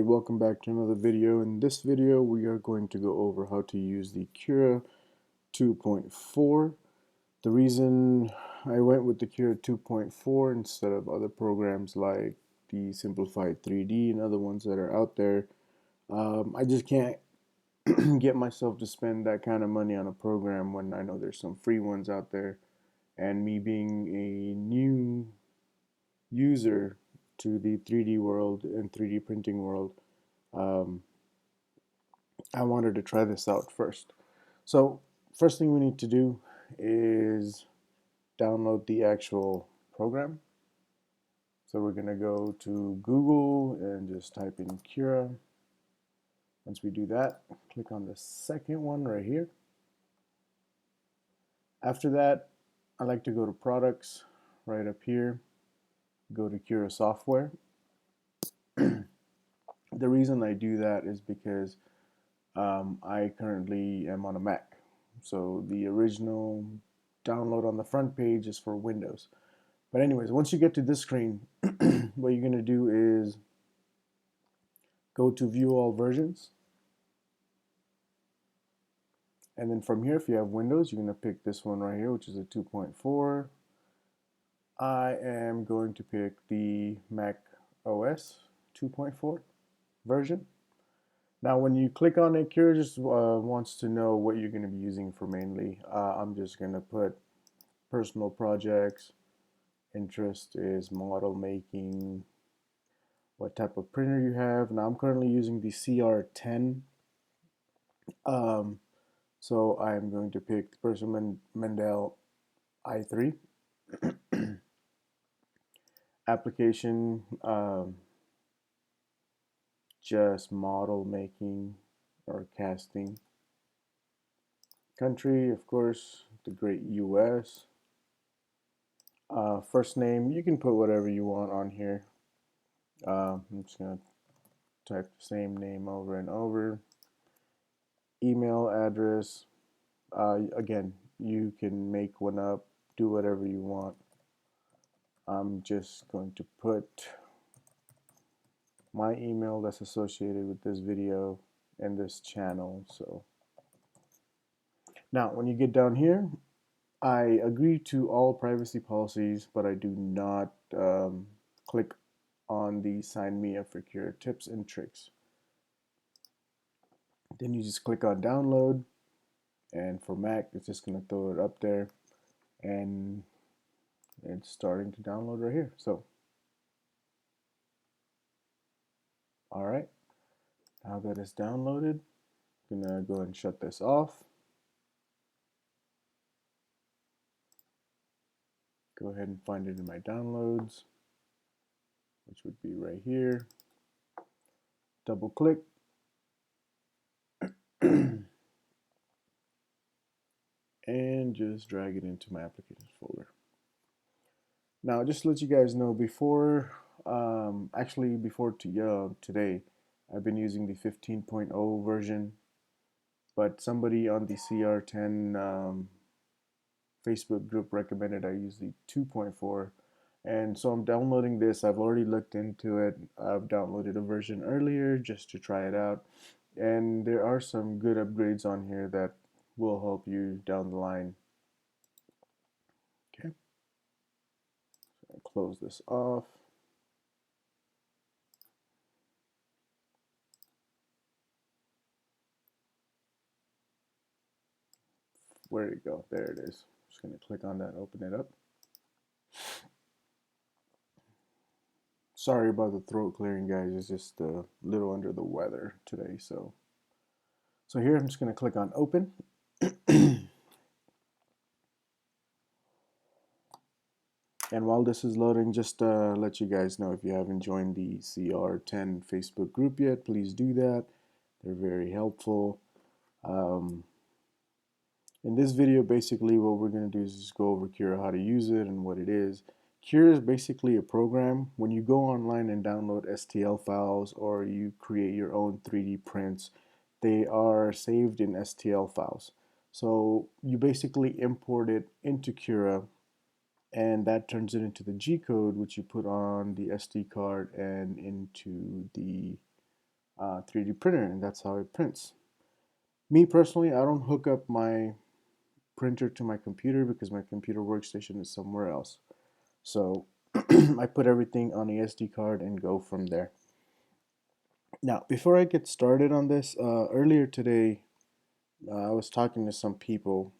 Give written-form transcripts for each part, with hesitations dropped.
Welcome back to another video. In this video we are going to go over how to use the Cura 2.4. The reason I went with the Cura 2.4 instead of other programs like the Simplified 3D and other ones that are out there, I just can't get myself to spend that kind of money on a program when I know there's some free ones out there, and me being a new user to the 3D world and 3D printing world, um, I wanted to try this out first. So first thing we need to do is download the actual program. So we're going to go to Google and just type in Cura. Once we do that, click on the second one right here. After that, I like to go to products right up here, go to Cura software. The reason I do that is because I currently am on a Mac. So the original download on the front page is for Windows. But anyways, once you get to this screen, what you're going to do is go to view all versions. And then from here, if you have Windows, you're going to pick this one right here, which is a 2.4. I am going to pick the Mac OS 2.4 version. Now, when you click on it, Cura just wants to know what you're going to be using for mainly. I'm just going to put personal projects. Interest is model making. What type of printer you have. Now, I'm currently using the CR10. So I'm going to pick the Person Mendel i3. Application, just model making or casting. Country, of course, the great US. First name, you can put whatever you want on here. I'm just going to type the same name over and over. Email address, again, you can make one up, do whatever you want. I'm just going to put my email that's associated with this video and this channel. So now when you get down here, I agree to all privacy policies, but I do not click on the sign me up for Cura tips and tricks. Then you just click on download, and for Mac it's just going to throw it up there, and it's starting to download right here. So alright, now that it's downloaded, I'm gonna go ahead and shut this off. Go ahead and find it in my downloads, which would be right here. Double click. And just drag it into my applications folder. Now, just to let you guys know, before today, I've been using the 15.0 version, but somebody on the CR10 Facebook group recommended I use the 2.4, and so I'm downloading this. I've already looked into it. I've downloaded a version earlier just to try it out, and there are some good upgrades on here that will help you down the line. Okay, so I'll close this off. Where did it go? There it is. Just going to click on that, open it up. Sorry about the throat clearing, guys. It's just a little under the weather today. So here I'm just going to click on open. And while this is loading, just let you guys know, if you haven't joined the CR10 Facebook group yet, please do that. They're very helpful. In this video, basically what we're going to do is just go over Cura, how to use it and what it is. Cura is basically a program. When you go online and download STL files or you create your own 3D prints, they are saved in STL files. So you basically import it into Cura, and that turns it into the G code, which you put on the SD card and into the 3D printer, and that's how it prints. Me personally, I don't hook up my printer to my computer because my computer workstation is somewhere else. So I put everything on a SD card and go from there. Now, before I get started on this, earlier today I was talking to some people,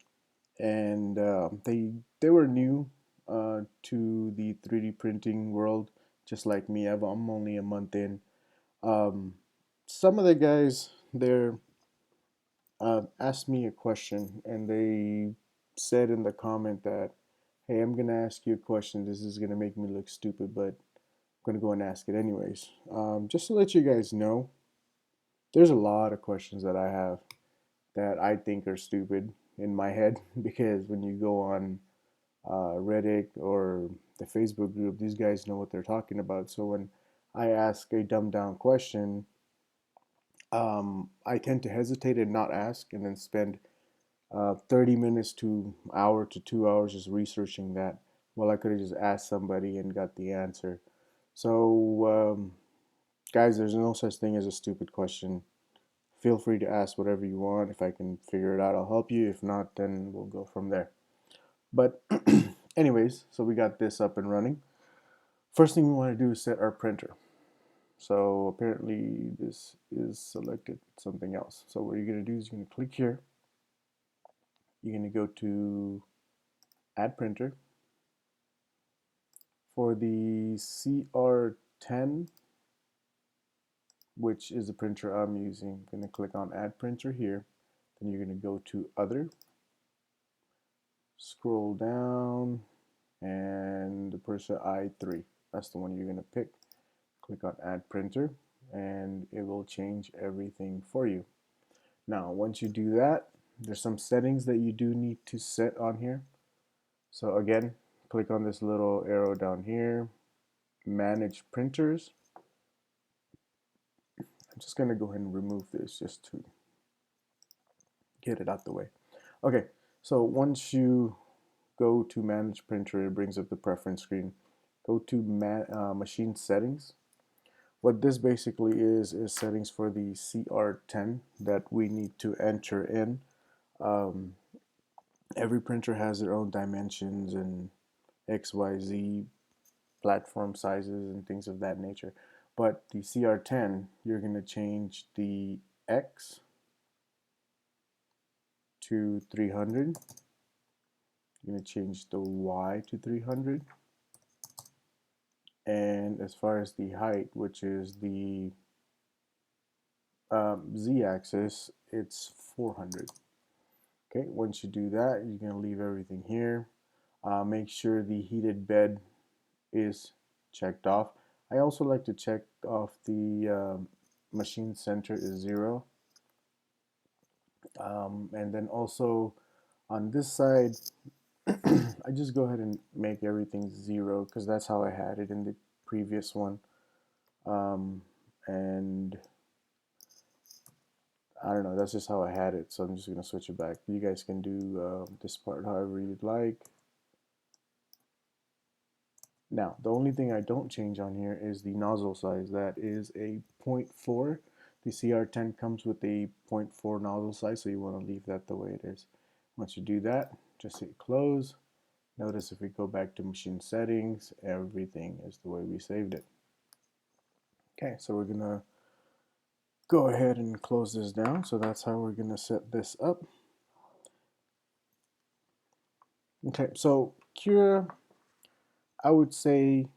and they were new to the 3D printing world, just like me. I'm only a month in. Um, some of the guys there asked me a question, and they said in the comment that, "Hey, I'm gonna ask you a question. This is gonna make me look stupid, but I'm gonna go and ask it anyways." Just to let you guys know, there's a lot of questions that I have that I think are stupid in my head because when you go on Reddit or the Facebook group, these guys know what they're talking about. So when I ask a dumbed down question, I tend to hesitate and not ask, and then spend 30 minutes to hour to 2 hours just researching that. Well, I could have just asked somebody and got the answer. So, guys, there's no such thing as a stupid question. Feel free to ask whatever you want. If I can figure it out, I'll help you. If not, then we'll go from there. But anyways, so we got this up and running. First thing we want to do is set our printer. So apparently this is selected something else. So what you're going to do is you're going to click here. You're going to go to Add Printer. For the CR10, which is the printer I'm using, I'm going to click on Add Printer here. Then you're going to go to Other. Scroll down, and the printer i3. That's the one you're going to pick. Click on Add Printer, and it will change everything for you. Now, once you do that, there's some settings that you do need to set on here. So again, click on this little arrow down here, Manage Printers. I'm just going to go ahead and remove this just to get it out the way. Okay, so once you go to Manage Printer, it brings up the preference screen. Go to Machine Settings. What this basically is settings for the CR10 that we need to enter in. Every printer has their own dimensions and XYZ platform sizes and things of that nature. But the CR10, you're going to change the X to 300. You're going to change the Y to 300. And as far as the height, which is the Z-axis, it's 400. Okay, once you do that, you're going to leave everything here. Make sure the heated bed is checked off. I also like to check off the machine center is 0. And then also on this side, I just go ahead and make everything 0 because that's how I had it in the previous one. And I don't know, that's just how I had it, so I'm just going to switch it back. You guys can do this part however you'd like. Now, the only thing I don't change on here is the nozzle size. That is a 0.4. The CR10 comes with a 0.4 nozzle size, so you want to leave that the way it is. Once you do that, just hit close. Notice if we go back to machine settings, everything is the way we saved it. Okay, so we're going to go ahead and close this down. So that's how we're going to set this up. Okay, so Cura, I would say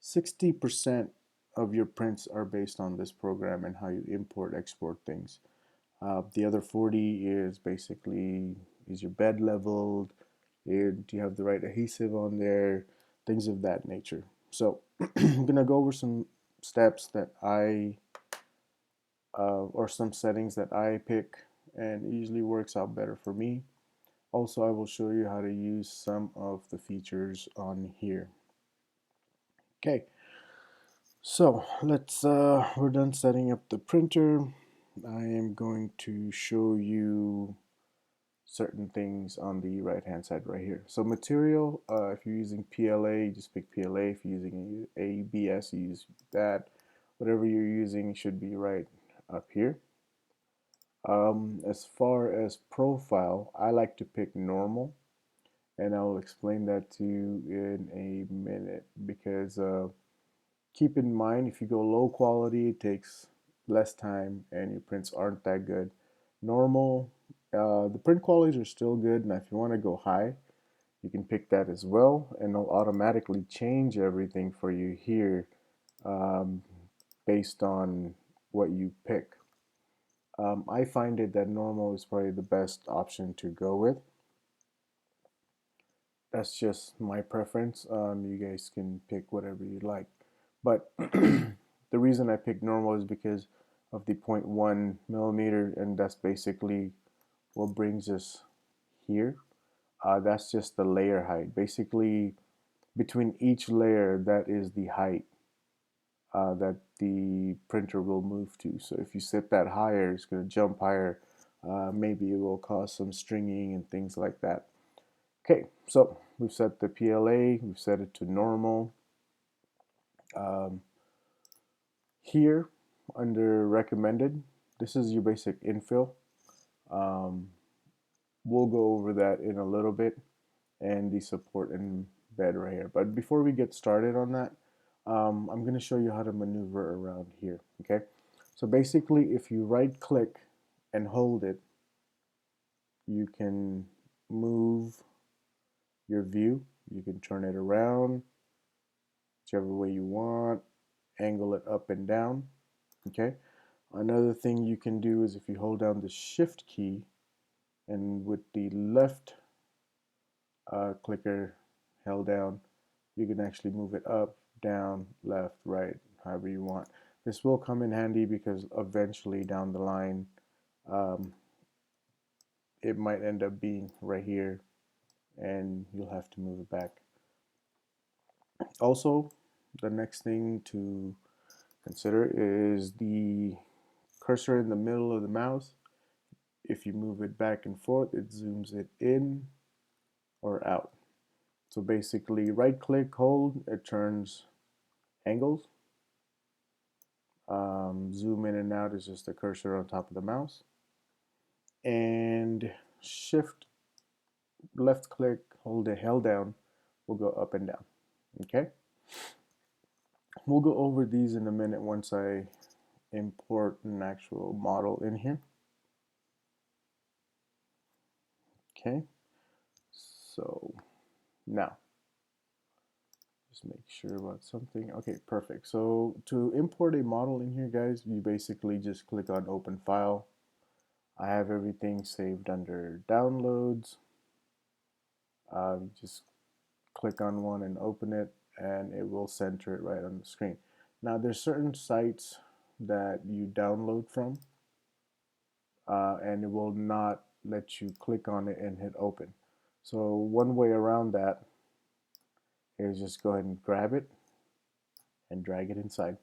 60% of your prints are based on this program and how you import, export things. The other 40 is basically, is your bed leveled? Do you have the right adhesive on there? Things of that nature. So I'm going to go over some steps that or some settings that I pick, and it usually works out better for me. Also, I will show you how to use some of the features on here. Okay, so we're done setting up the printer. I am going to show you certain things on the right hand side right here. So material, if you're using PLA, you just pick PLA. If you're using ABS, you use that. whatever you're using should be right up here. As far as profile, I like to pick normal, and I'll explain that to you in a minute, because keep in mind, if you go low quality, it takes less time and your prints aren't that good. Normal, the print qualities are still good. Now if you want to go high, you can pick that as well, and it'll automatically change everything for you here, um, based on what you pick. I find it that normal is probably the best option to go with. That's just my preference. You guys can pick whatever you like. But the reason I picked normal is because of the 0.1 millimeter, and that's basically what brings us here. That's just the layer height. Basically, between each layer, that is the height that the printer will move to. So if you set that higher, it's going to jump higher. Maybe it will cause some stringing and things like that. Okay, so we've set the PLA, we've set it to normal. Here, under recommended, this is your basic infill. We'll go over that in a little bit, and the support embed right here. But before we get started on that, I'm going to show you how to maneuver around here. Okay, so basically, if you right click and hold it, you can move your view. You can turn it around whichever way you want, angle it up and down. Okay, another thing you can do is if you hold down the shift key and with the left clicker held down, you can actually move it up, down, left, right, however you want. This will come in handy because eventually down the line, it might end up being right here and you'll have to move it back. Also, the next thing to consider is the cursor in the middle of the mouse. If you move it back and forth, it zooms it in or out. So basically, right click, hold, it turns angles. Zoom in and out is just the cursor on top of the mouse. And shift, left click, hold it held down, will go up and down. Okay? We'll go over these in a minute once I import an actual model in here. Okay, so now just make sure about something. Okay, perfect. So to import a model in here, guys, you basically just click on open file. I have everything saved under downloads. Just click on one and open it, and it will center it right on the screen. Now there's certain sites that you download from, and it will not let you click on it and hit open. So one way around that is just go ahead and grab it and drag it inside.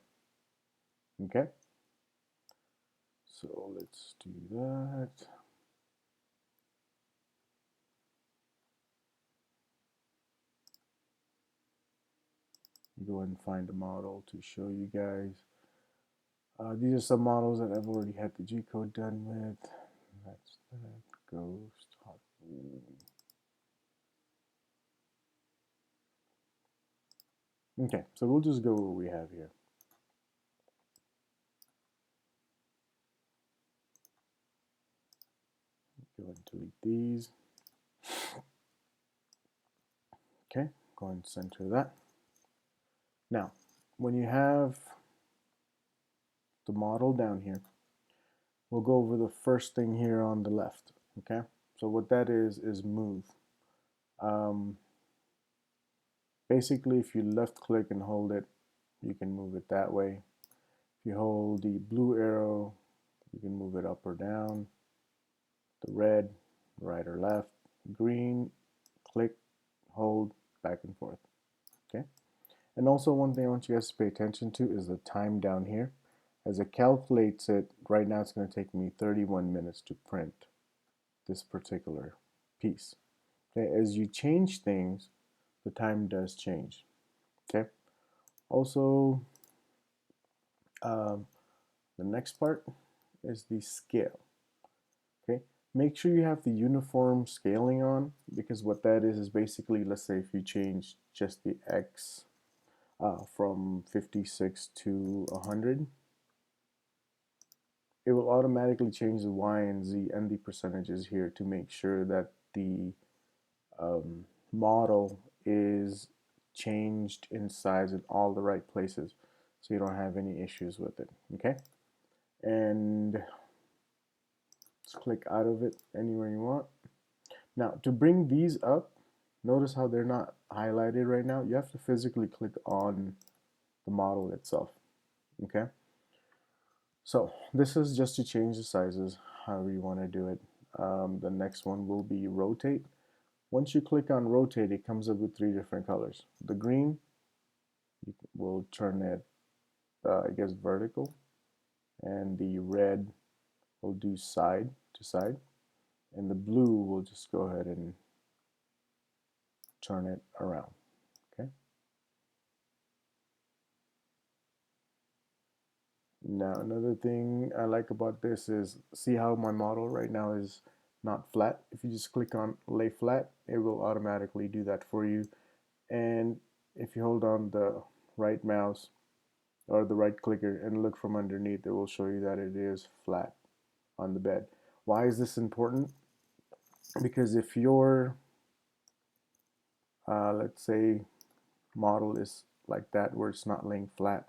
Okay, so let's do that. Go ahead and find a model to show you guys. These are some models that I've already had the G code done with. That's that. Ghost. Okay, so we'll just go what we have here. Go ahead and delete these. Okay, go ahead and center that. Now, when you have the model down here, we'll go over the first thing here on the left. Okay, so what that is move. Basically, if you left click and hold it, you can move it that way. If you hold the blue arrow, you can move it up or down. The red, right or left. Green, click, hold, back and forth. Okay. And also one thing I want you guys to pay attention to is the time down here. As it calculates it, right now it's going to take me 31 minutes to print this particular piece. Okay. As you change things, the time does change. Okay. Also, Um, the next part is the scale. Okay, make sure you have the uniform scaling on, because what that is basically, let's say if you change just the X from 56 to 100, it will automatically change the Y and Z and the percentages here to make sure that the model is changed in size in all the right places, so you don't have any issues with it. Okay, and let's click out of it anywhere you want. Now to bring these up, notice how they're not highlighted right now. You have to physically click on the model itself. Okay, so this is just to change the sizes however you want to do it. The next one will be rotate. Once you click on rotate, it comes up with 3 different colors. The green will turn it, I guess, vertical, and the red will do side to side, and the blue will just go ahead and turn it around. Okay. Now another thing I like about this is, see how my model right now is not flat. If you just click on lay flat, it will automatically do that for you. And if you hold on the right mouse or the right clicker and look from underneath, it will show you that it is flat on the bed. Why is this important? Because if your let's say model is like that, where it's not laying flat,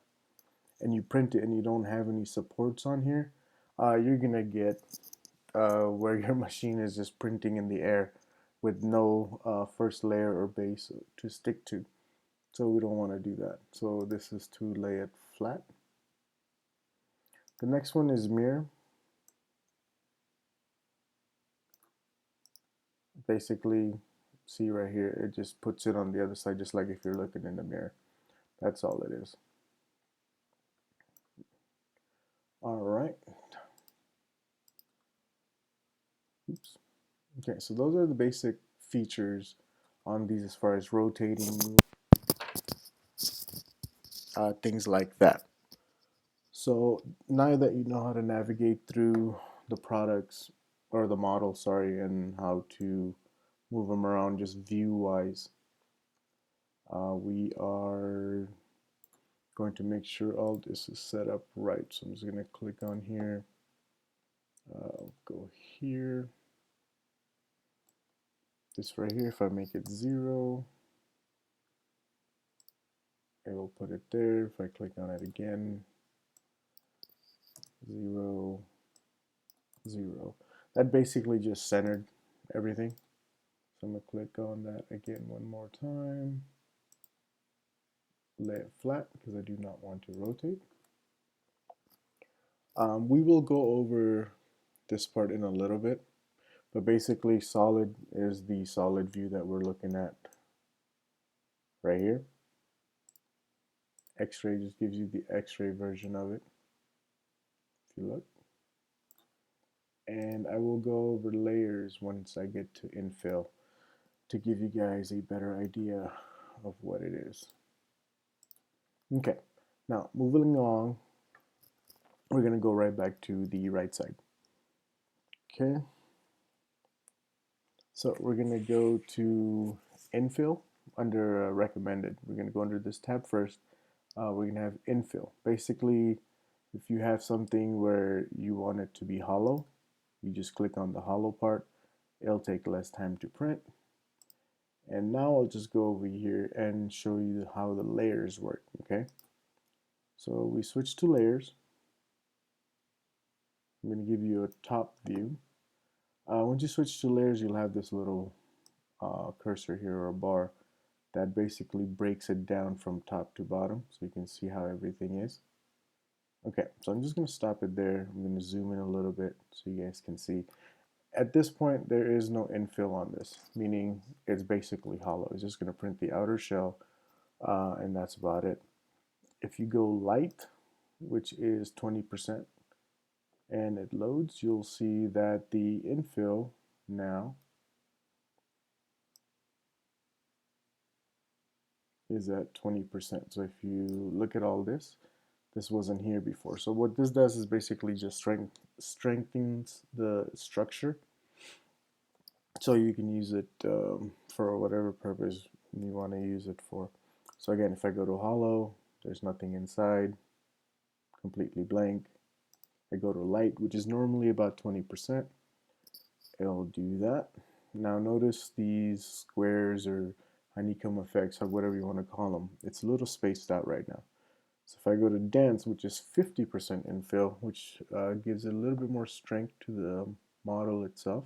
and you print it and you don't have any supports on here, you're gonna get where your machine is just printing in the air with no first layer or base to stick to. So we don't want to do that. So this is to lay it flat. The next one is mirror. Basically, see right here, it just puts it on the other side, just like if you're looking in the mirror. That's all it is. All right. Oops. Okay, so those are the basic features on these as far as rotating, things like that. So now that you know how to navigate through the products, or the model, sorry, and how to move them around just view wise, we are going to make sure all this is set up right. So I'm just going to click on here, go here, this right here. If I make it 0, it will put it there. If I click on it again, 0, 0. That basically just centered everything. So I'm going to click on that again one more time. Lay it flat because I do not want to rotate. We will go over this part in a little bit, but basically solid is the solid view that we're looking at right here. X-ray just gives you the X-ray version of it, if you look. And I will go over layers once I get to infill to give you guys a better idea of what it is. Okay, now moving along, we're going to go right back to the right side. Okay, so we're going to go to infill under recommended. We're going to go under this tab first. We're going to have infill. Basically, if you have something where you want it to be hollow, you just click on the hollow part. It'll take less time to print. And now I'll just go over here and show you how the layers work. Okay, so we switch to layers. I'm going to give you a top view. Once you switch to layers, you'll have this little cursor here, or a bar, that basically breaks it down from top to bottom, so you can see how everything is. Okay, so I'm just going to stop it there. I'm going to zoom in a little bit so you guys can see. At this point, there is no infill on this, meaning it's basically hollow. It's just going to print the outer shell, and that's about it. If you go light, which is 20%, and it loads, you'll see that the infill now is at 20%. So if you look at all this, This wasn't here before. So what this does is basically just strengthens the structure. So you can use it for whatever purpose you want to use it for. So again, if I go to hollow, there's nothing inside, completely blank. I go to light, which is normally about 20%. It'll do that. Now notice these squares or honeycomb effects, or whatever you want to call them. It's a little spaced out right now. So if I go to dense, which is 50% infill, which gives it a little bit more strength to the model itself,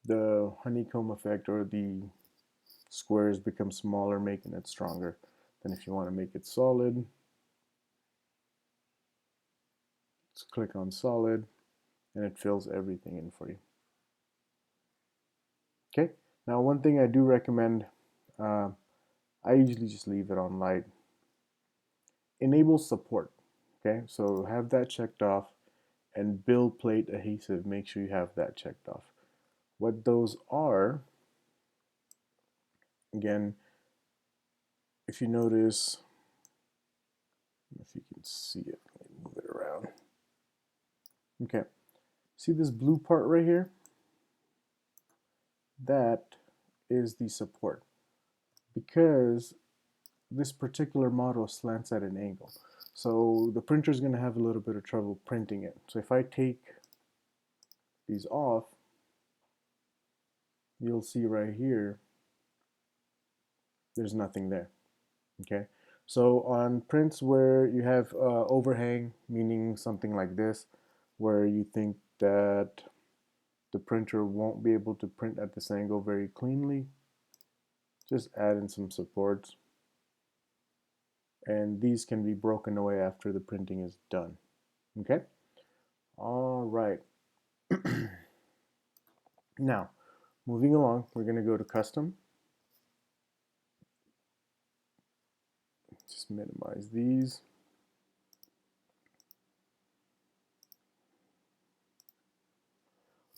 the honeycomb effect or the squares become smaller, making it stronger. Then if you want to make it solid, just click on solid and it fills everything in for you. Okay, now one thing I do recommend, I usually just leave it on light. Enable support. Okay, so have that checked off, and build plate adhesive, make sure you have that checked off. What those are, again, if you notice, if you can see it, let me move it around. Okay, see this blue part right here? That is the support, because this particular model slants at an angle. So the printer is going to have a little bit of trouble printing it. So if I take these off, you'll see right here, there's nothing there. Okay, so on prints where you have overhang, meaning something like this, where you think that the printer won't be able to print at this angle very cleanly, just add in some supports, and these can be broken away after the printing is done. Okay, all right. Now, moving along, we're going to go to custom. Just minimize these.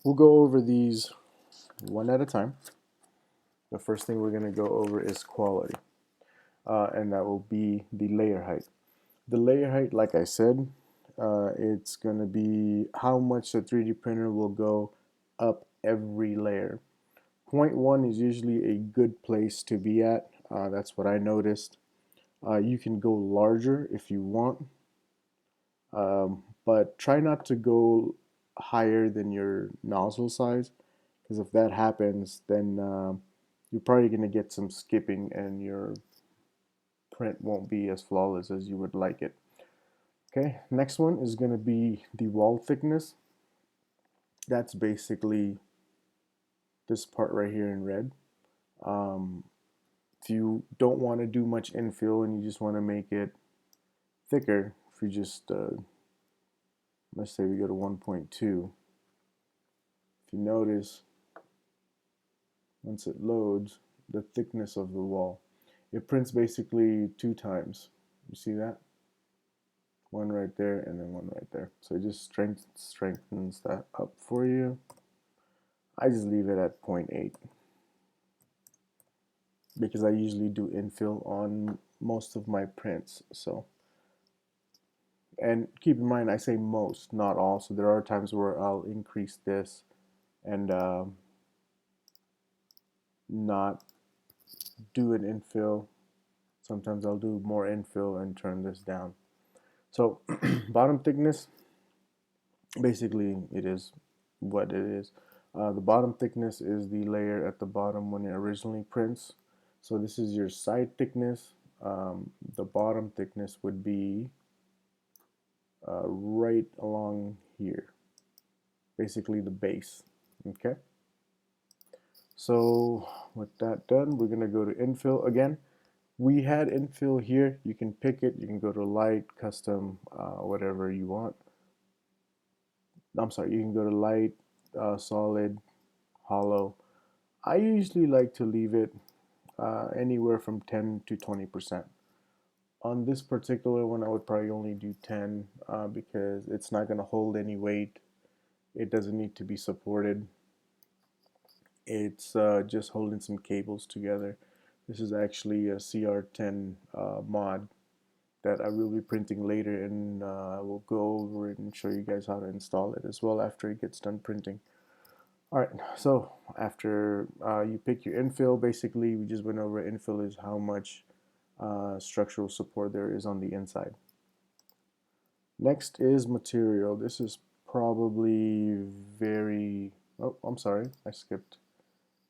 We'll go over these one at a time. The first thing we're going to go over is quality, and that will be the layer height. The layer height, like I said, it's going to be how much the 3D printer will go up every layer. 0.1 is usually a good place to be at. That's what I noticed. You can go larger if you want, but try not to go higher than your nozzle size, because if that happens, then you're probably going to get some skipping and your print won't be as flawless as you would like it. Okay, next one is going to be the wall thickness. That's basically this part right here in red. If you don't want to do much infill and you just want to make it thicker, if you just, let's say we go to 1.2, if you notice, once it loads, the thickness of the wall, it prints basically 2 times. You see that? One right there and then one right there. So it just strengthens that up for you. I just leave it at 0.8 because I usually do infill on most of my prints. So, and keep in mind, I say most, not all. So there are times where I'll increase this and not do an infill. Sometimes I'll do more infill and turn this down. So bottom thickness, basically it is what it is. The bottom thickness is the layer at the bottom when it originally prints. So this is your side thickness. The bottom thickness would be right along here, basically the base. Okay, so with that done, we're gonna go to infill again. We had infill here. You can pick it. You can go to light, custom, whatever you want. I'm sorry, you can go to light, solid, hollow. I usually like to leave it anywhere from 10 to 20%. On this particular one, I would probably only do 10 because it's not going to hold any weight. It doesn't need to be supported. It's just holding some cables together. This is actually a CR10 mod that I will be printing later, and I will go over it and show you guys how to install it as well after it gets done printing. Alright, so after you pick your infill, basically we just went over infill is how much structural support there is on the inside. Next is material. This is probably very, oh, I'm sorry, I skipped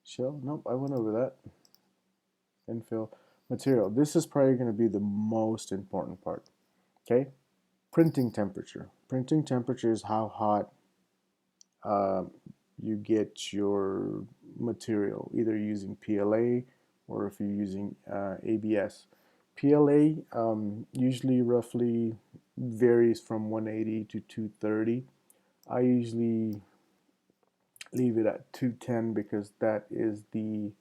shell. Nope, I went over that. Infill. Material. This is probably going to be the most important part. Okay? Printing temperature. Printing temperature is how hot you get your material, either using PLA or if you're using ABS. PLA usually roughly varies from 180 to 230. I usually leave it at 210 because that is the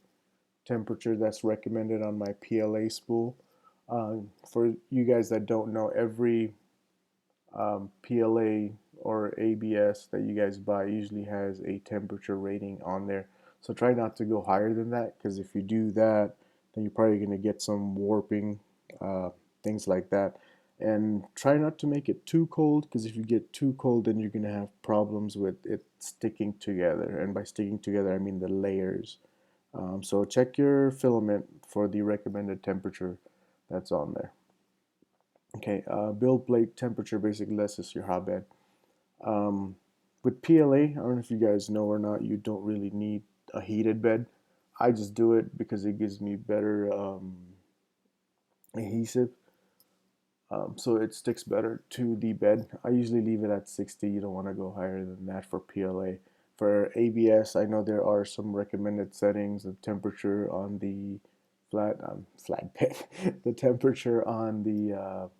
temperature that's recommended on my PLA spool. For you guys that don't know, every PLA or ABS that you guys buy usually has a temperature rating on there. So try not to go higher than that, because if you do that, then you're probably going to get some warping, things like that. And try not to make it too cold, because if you get too cold, then you're going to have problems with it sticking together. And by sticking together, I mean the layers. So check your filament for the recommended temperature that's on there. Okay, build plate temperature, basically that's just your hotbed. With PLA, I don't know if you guys know or not, you don't really need a heated bed. I just do it because it gives me better adhesive, so it sticks better to the bed. I usually leave it at 60. You don't want to go higher than that for PLA. For ABS, I know there are some recommended settings. The temperature on the flat bed, the temperature on the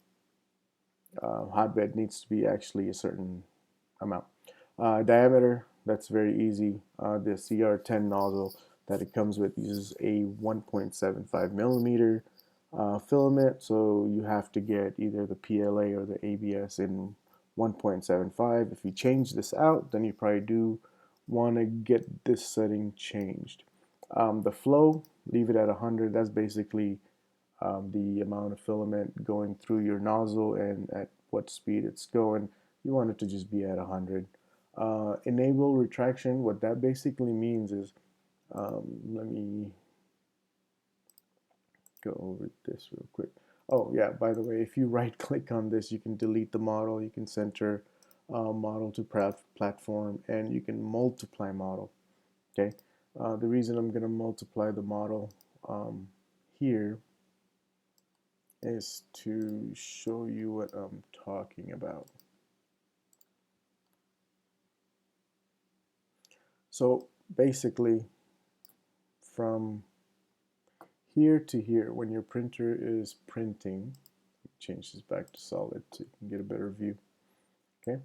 hotbed needs to be actually a certain amount. Diameter, that's very easy. The CR10 nozzle that it comes with uses a 1.75 millimeter filament, so you have to get either the PLA or the ABS in 1.75. If you change this out, then you probably do want to get this setting changed. The flow, leave it at 100. That's basically the amount of filament going through your nozzle and at what speed it's going. You want it to just be at 100. Enable retraction, what that basically means is, let me go over this real quick. Oh yeah, by the way, if you right click on this, you can delete the model, you can center model to platform, and you can multiply model. Okay, the reason I'm going to multiply the model here is to show you what I'm talking about. So basically, from here to here, when your printer is printing, change this back to solid so you can get a better view. Okay.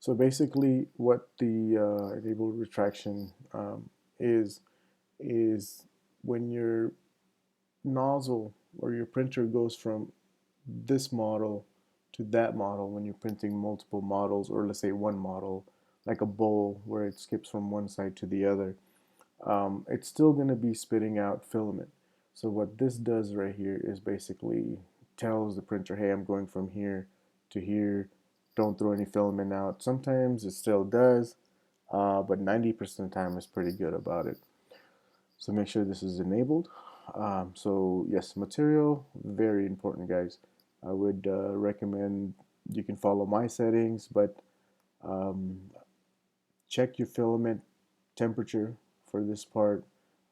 So basically, what the enable retraction is when your nozzle or your printer goes from this model to that model, when you're printing multiple models, or let's say one model, like a bowl where it skips from one side to the other, it's still going to be spitting out filament. So what this does right here is basically tells the printer, hey, I'm going from here to here, don't throw any filament out. Sometimes it still does, but 90% of the time it's pretty good about it. So make sure this is enabled. So yes, material, very important, guys. I would recommend you can follow my settings, but check your filament temperature for this part.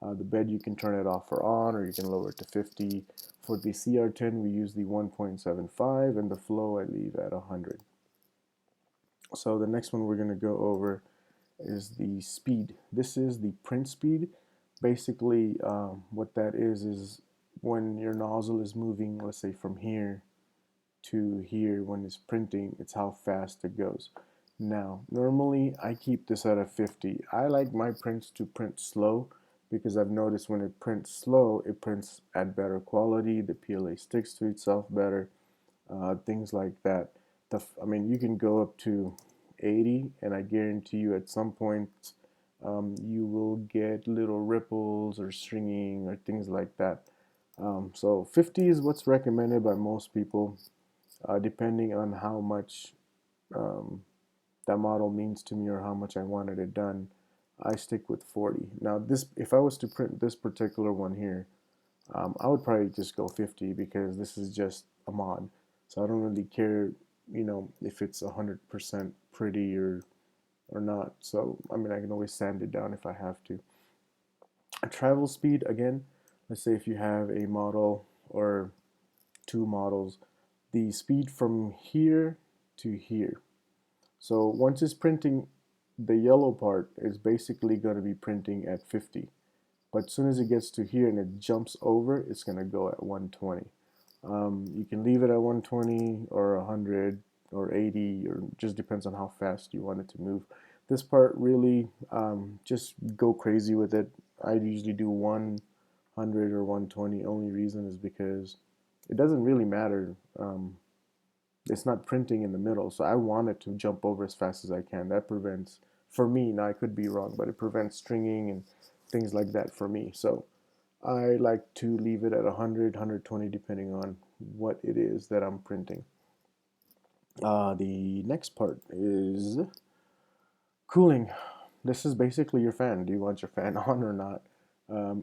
The bed, you can turn it off or on, or you can lower it to 50. For the CR10, we use the 1.75, and the flow I leave at 100. So the next one we're going to go over is the speed. This is the print speed. Basically, what that is when your nozzle is moving, let's say from here to here, when it's printing, it's how fast it goes. Now, normally I keep this at a 50. I like my prints to print slow because I've noticed when it prints slow, it prints at better quality, the PLA sticks to itself better, things like that. I mean, you can go up to 80, and I guarantee you at some point you will get little ripples or stringing or things like that. So 50 is what's recommended by most people, depending on how much um, that model means to me or how much I wanted it done. I stick with 40. Now this, if I was to print this particular one here, I would probably just go 50 because this is just a mod. So I don't really care, if it's 100% pretty or not. So I mean, I can always sand it down if I have to. A travel speed, again, let's say if you have a model or two models, the speed from here to here. So once it's printing, the yellow part is basically going to be printing at 50. But as soon as it gets to here and it jumps over, it's going to go at 120. You can leave it at 120 or 100 or 80, or just depends on how fast you want it to move. This part really, just go crazy with it. I usually do 100 or 120. Only reason is because it doesn't really matter. It's not printing in the middle, so I want it to jump over as fast as I can. That prevents, for me, now I could be wrong, but it prevents stringing and things like that for me. So I like to leave it at 100, 120, depending on what it is that I'm printing. The next part is cooling. This is basically your fan. Do you want your fan on or not?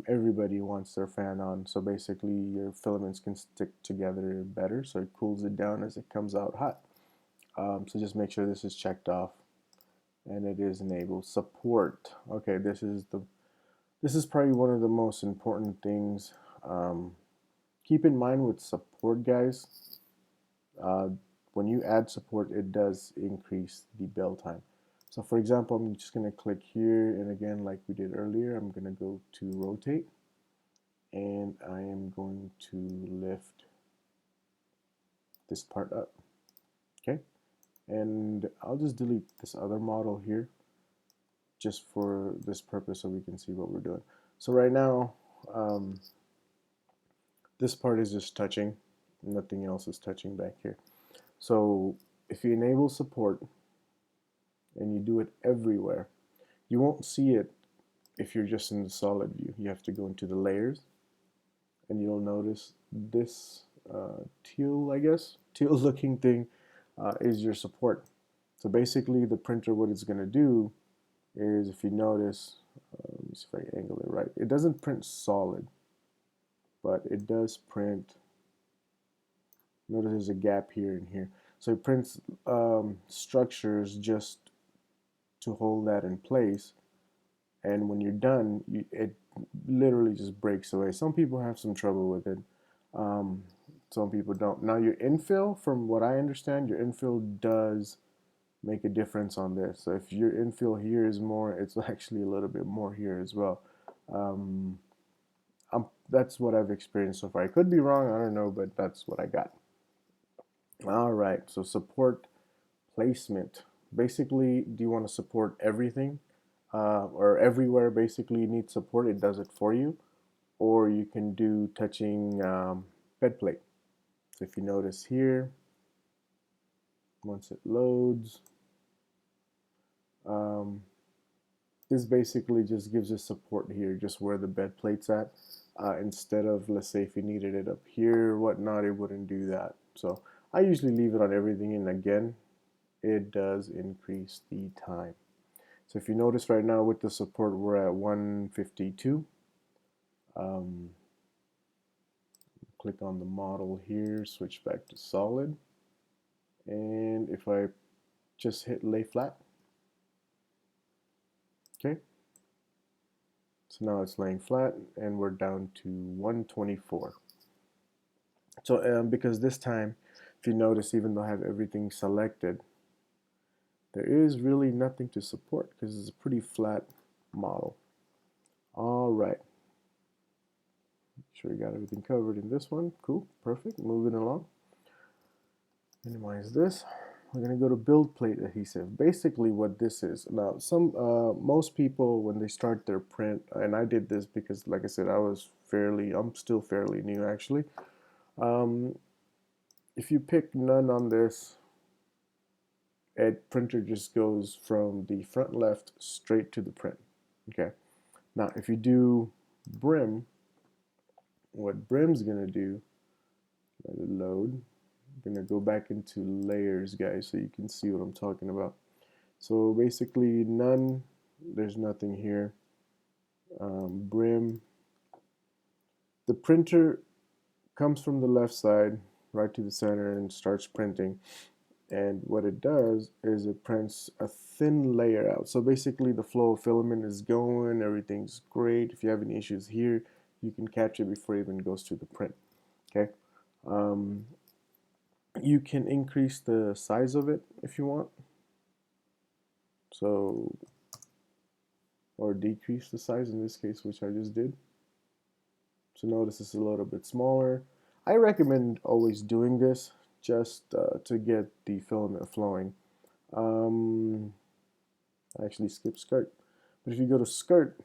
Everybody wants their fan on, so basically your filaments can stick together better, so it cools it down as it comes out hot. So just make sure this is checked off and it is enabled. Support. Okay, this is probably one of the most important things. Keep in mind with support, guys, uh, when you add support, it does increase the build time. So for example, I'm just going to click here, and again, like we did earlier, I'm going to go to rotate, and I am going to lift this part up. Okay, and I'll just delete this other model here just for this purpose so we can see what we're doing. So right now, this part is just touching, nothing else is touching back here. So if you enable support and you do it everywhere, you won't see it if you're just in the solid view. You have to go into the layers, and you'll notice this teal looking thing is your support. So basically the printer, what it's going to do is, if you notice, let me see if I can angle it right, it doesn't print solid, but it does print, notice there's a gap here and here. So it prints structures just to hold that in place, and when you're done, it literally just breaks away. Some people have some trouble with it. Some people don't. Now your infill, from what I understand, your infill does make a difference on this. So if your infill here is more, it's actually a little bit more here as well. That's what I've experienced so far. I could be wrong, I don't know, but that's what I got. All right, so support placement. Basically, do you want to support everything or everywhere basically you need support, it does it for you? Or you can do touching bed plate. So if you notice here, once it loads, this basically just gives us support here, just where the bed plate's at. Instead of, let's say if you needed it up here or whatnot, it wouldn't do that. So I usually leave it on everything, and again, it does increase the time. So if you notice right now with the support, we're at 152. Click on the model here, switch back to solid, and if I just hit lay flat, okay, so now it's laying flat and we're down to 124. So because this time, if you notice, even though I have everything selected, there is really nothing to support because it's a pretty flat model. All right, make sure we got everything covered in this one. Cool, perfect, moving along. Minimize this. We're going to go to build plate adhesive. Basically what this is, now most people when they start their print, and I did this because like I said, I'm still fairly new actually. If you pick none on this, printer just goes from the front left straight to the print. Okay, now if you do brim, what brim's gonna do, let it load. I'm gonna go back into layers, guys, so you can see what I'm talking about. So basically, none, there's nothing here. Brim, the printer comes from the left side right to the center and starts printing. And what it does is it prints a thin layer out. So basically the flow of filament is going, everything's great. If you have any issues here, you can catch it before it even goes to the print. Okay. You can increase the size of it if you want. So, or decrease the size in this case, which I just did. So notice it's a little bit smaller. I recommend always doing this just to get the filament flowing. I actually skipped skirt. But if you go to skirt,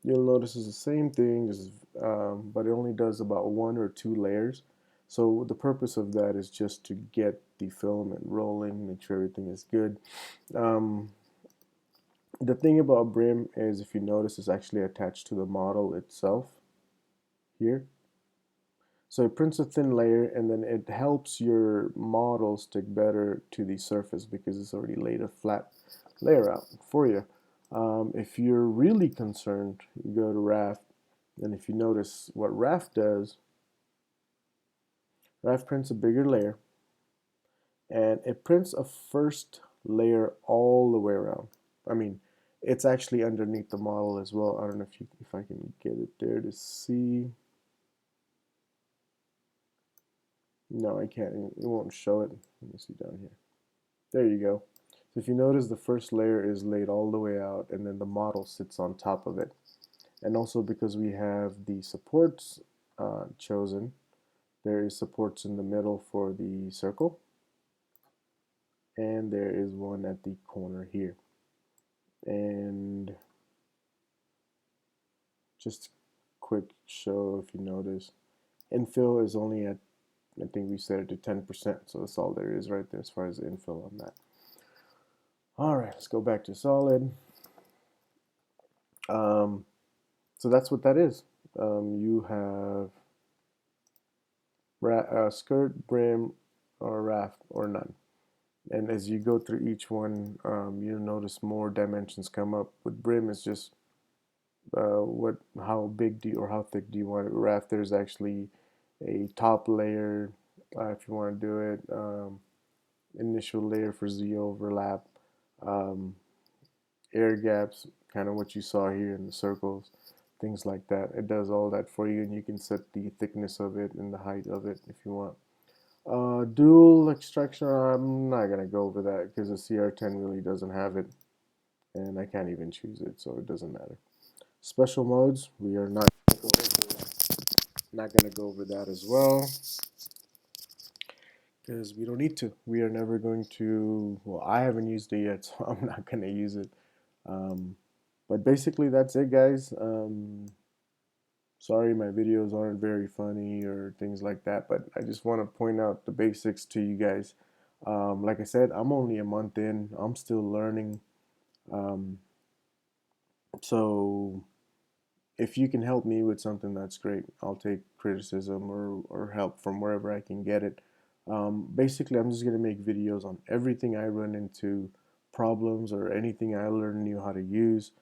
you'll notice it's the same thing, but it only does about 1 or 2 layers. So the purpose of that is just to get the filament rolling, make sure everything is good. The thing about brim is, if you notice, it's actually attached to the model itself here. So it prints a thin layer, and then it helps your model stick better to the surface because it's already laid a flat layer out for you. If you're really concerned, you go to Raft, and if you notice what Raft does, Raft prints a bigger layer, and it prints a first layer all the way around. I mean, it's actually underneath the model as well. I don't know if I can get it there to see. No, I can't. It won't show it. Let me see down here. There you go. So if you notice, the first layer is laid all the way out, and then the model sits on top of it. And also, because we have the supports chosen, there is supports in the middle for the circle, and there is one at the corner here. And just quick show, if you notice, infill is only at, I think we set it to 10%, so that's all there is right there as far as the infill on that. All right, let's go back to solid. So that's what that is. You have skirt, brim, or raft, or none. And as you go through each one, you'll notice more dimensions come up. With brim, it's just how big do you, or how thick do you want it. Raft, there's actually a top layer if you want to do it. Initial layer for Z overlap. Air gaps, kind of what you saw here in the circles, things like that. It does all that for you, and you can set the thickness of it and the height of it if you want. Dual extraction, I'm not going to go over that because the CR10 really doesn't have it, and I can't even choose it, so it doesn't matter. Special modes, we are not going to go over that as well because we don't need to. We are never going to, well, I haven't used it yet, so I'm not going to use it. But basically, that's it, guys. Sorry, my videos aren't very funny or things like that, but I just want to point out the basics to you guys. Like I said, I'm only a month in. I'm still learning. So if you can help me with something, that's great. I'll take criticism or help from wherever I can get it. Basically, I'm just going to make videos on everything I run into problems or anything I learn new how to use.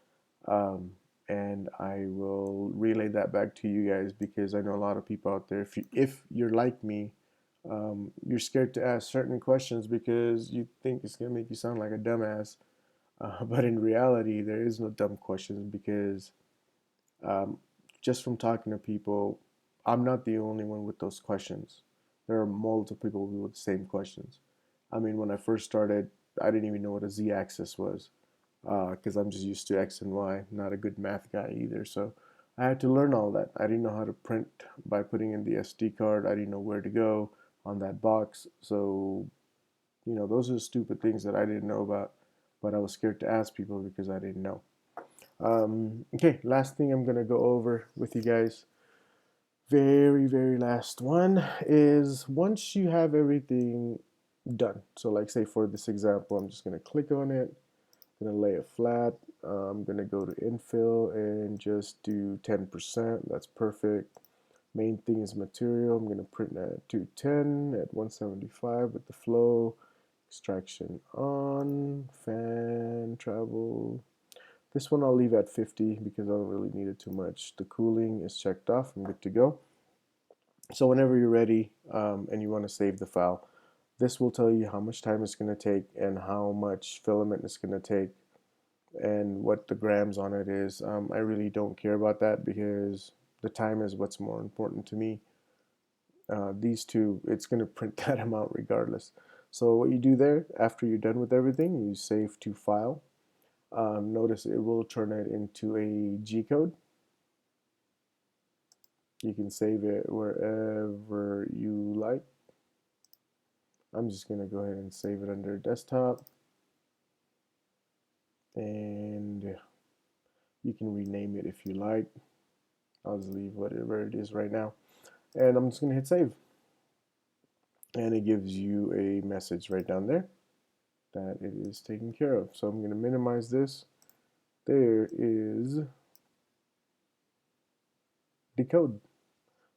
And I will relay that back to you guys because I know a lot of people out there, if you're like me, you're scared to ask certain questions because you think it's going to make you sound like a dumbass. But in reality, there is no dumb questions because um, just from talking to people, I'm not the only one with those questions. There are multiple people with the same questions. I mean, when I first started, I didn't even know what a z-axis was because I'm just used to X and Y. Not a good math guy either, so I had to learn all that. I didn't know how to print by putting in the SD card. I didn't know where to go on that box. So, those are the stupid things that I didn't know about, but I was scared to ask people because I didn't know. Okay, last thing I'm gonna go over with you guys. Very last one is once you have everything done. So like say for this example, I'm just gonna click on it. Gonna lay it flat. I'm gonna go to Infill and just do 10%. That's perfect. Main thing is material. I'm gonna print at 210 at 175 with the flow. Extraction on, fan, travel. This one I'll leave at 50 because I don't really need it too much. The cooling is checked off. I'm good to go. So whenever you're ready and you want to save the file, this will tell you how much time it's going to take and how much filament it's going to take and what the grams on it is. I really don't care about that because the time is what's more important to me. These two, it's going to print that amount regardless. So what you do there, after you're done with everything, you save to file. Notice it will turn it into a G code. You can save it wherever you like. I'm just going to go ahead and save it under desktop. And you can rename it if you like. I'll just leave whatever it is right now. And I'm just going to hit save. And it gives you a message right down there that it is taken care of. So I'm going to minimize this. There is the code.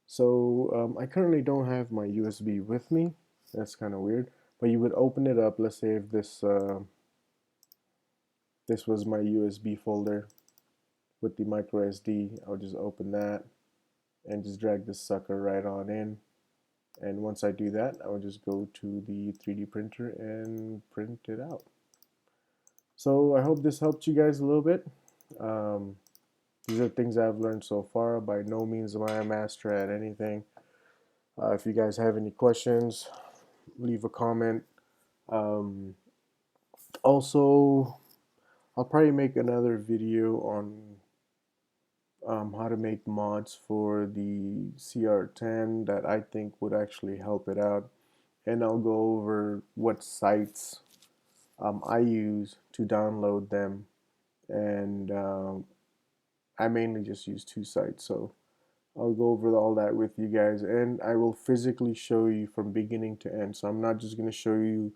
So I currently don't have my USB with me. That's kind of weird. But you would open it up. Let's say if this this was my USB folder with the micro SD. I'll just open that and just drag this sucker right on in. And once I do that, I will just go to the 3D printer and print it out. So I hope this helped you guys a little bit. These are things I've learned so far. By no means am I a master at anything. If you guys have any questions, leave a comment. Also, I'll probably make another video on how to make mods for the CR10 that I think would actually help it out. And I'll go over what sites I use to download them. And I mainly just use 2 sites. So I'll go over all that with you guys. And I will physically show you from beginning to end. So I'm not just going to show you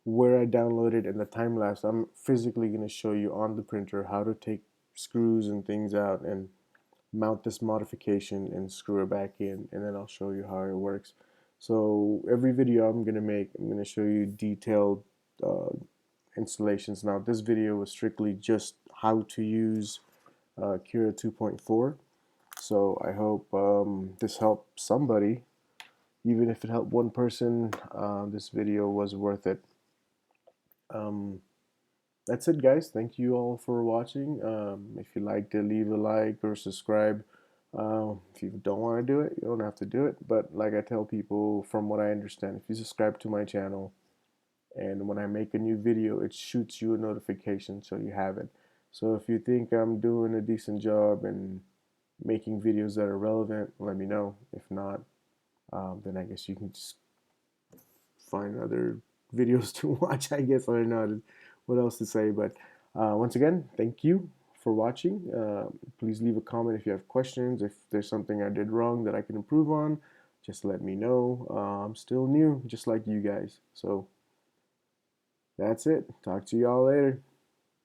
where I downloaded and the time lapse. I'm physically going to show you on the printer how to take screws and things out and mount this modification and screw it back in, and then I'll show you how it works. So every video I'm going to make, I'm going to show you detailed installations. Now this video was strictly just how to use Cura 2.4. So I hope this helped somebody. Even if it helped one person, this video was worth it. That's it, guys. Thank you all for watching. If you liked it, leave a like or subscribe. If you don't want to do it, you don't have to do it. But like I tell people, from what I understand, if you subscribe to my channel and when I make a new video, it shoots you a notification so you have it. So if you think I'm doing a decent job and making videos that are relevant, let me know. If not, then I guess you can just find other videos to watch. I guess I don't know what else to say, but once again, thank you for watching. Please leave a comment if you have questions. If there's something I did wrong that I can improve on, just let me know. I'm still new, just like you guys. So that's it. Talk to y'all later.